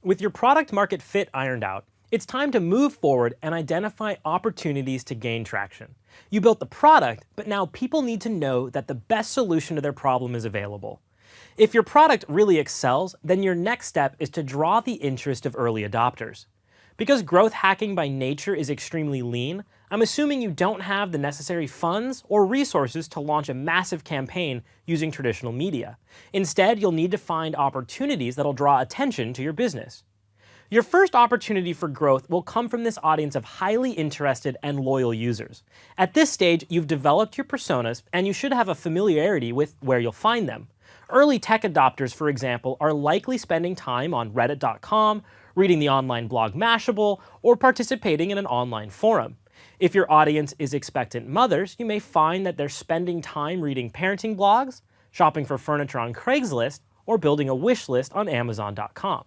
With your product market fit ironed out, it's time to move forward and identify opportunities to gain traction. You built the product, but now people need to know that the best solution to their problem is available. If your product really excels, then your next step is to draw the interest of early adopters. Because growth hacking by nature is extremely lean, I'm assuming you don't have the necessary funds or resources to launch a massive campaign using traditional media. Instead, you'll need to find opportunities that'll draw attention to your business. Your first opportunity for growth will come from this audience of highly interested and loyal users. At this stage, you've developed your personas and you should have a familiarity with where you'll find them. Early tech adopters, for example, are likely spending time on reddit.com, reading the online blog Mashable, or participating in an online forum. If your audience is expectant mothers, you may find that they're spending time reading parenting blogs, shopping for furniture on Craigslist, or building a wish list on Amazon.com.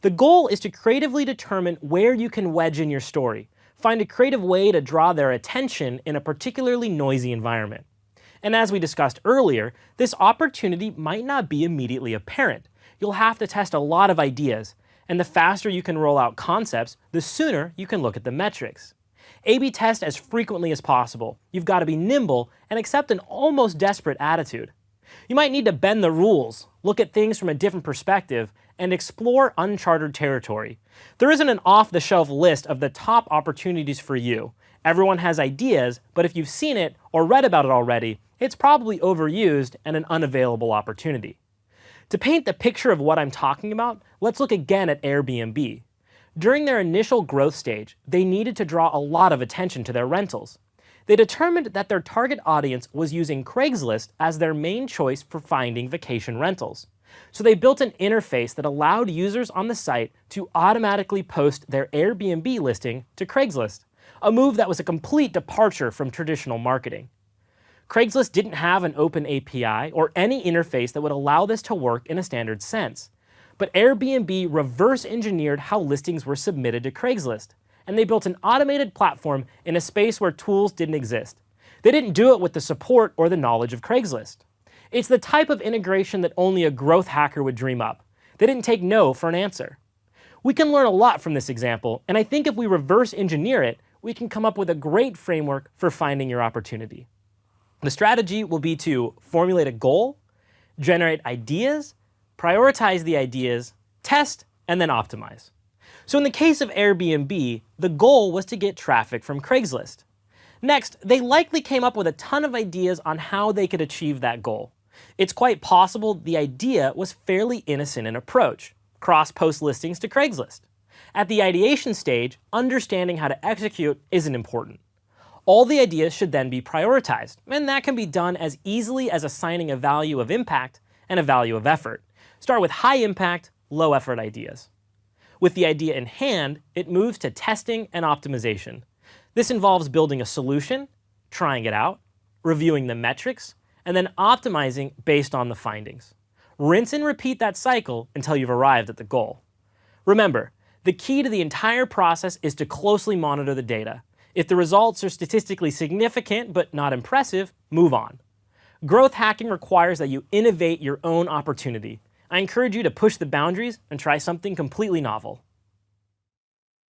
The goal is to creatively determine where you can wedge in your story. Find a creative way to draw their attention in a particularly noisy environment. And as we discussed earlier, this opportunity might not be immediately apparent. You'll have to test a lot of ideas, and the faster you can roll out concepts, the sooner you can look at the metrics. A/B test as frequently as possible. You've got to be nimble and accept an almost desperate attitude. You might need to bend the rules, look at things from a different perspective, and explore uncharted territory. There isn't an off-the-shelf list of the top opportunities for you. Everyone has ideas, but if you've seen it or read about it already, it's probably overused and an unavailable opportunity. To paint the picture of what I'm talking about, let's look again at Airbnb. During their initial growth stage, they needed to draw a lot of attention to their rentals. They determined that their target audience was using Craigslist as their main choice for finding vacation rentals. So they built an interface that allowed users on the site to automatically post their Airbnb listing to Craigslist, a move that was a complete departure from traditional marketing. Craigslist didn't have an open API or any interface that would allow this to work in a standard sense. But Airbnb reverse engineered how listings were submitted to Craigslist, and they built an automated platform in a space where tools didn't exist. They didn't do it with the support or the knowledge of Craigslist. It's the type of integration that only a growth hacker would dream up. They didn't take no for an answer. We can learn a lot from this example, and I think if we reverse engineer it, we can come up with a great framework for finding your opportunity. The strategy will be to formulate a goal, generate ideas, prioritize the ideas, test, and then optimize. So in the case of Airbnb, the goal was to get traffic from Craigslist. Next, they likely came up with a ton of ideas on how they could achieve that goal. It's quite possible the idea was fairly innocent in approach: cross-post listings to Craigslist. At the ideation stage, understanding how to execute isn't important. All the ideas should then be prioritized, and that can be done as easily as assigning a value of impact and a value of effort. Start with high impact, low effort ideas. With the idea in hand, it moves to testing and optimization. This involves building a solution, trying it out, reviewing the metrics, and then optimizing based on the findings. Rinse and repeat that cycle until you've arrived at the goal. Remember, the key to the entire process is to closely monitor the data. If the results are statistically significant but not impressive, move on. Growth hacking requires that you innovate your own opportunity. I encourage you to push the boundaries and try something completely novel.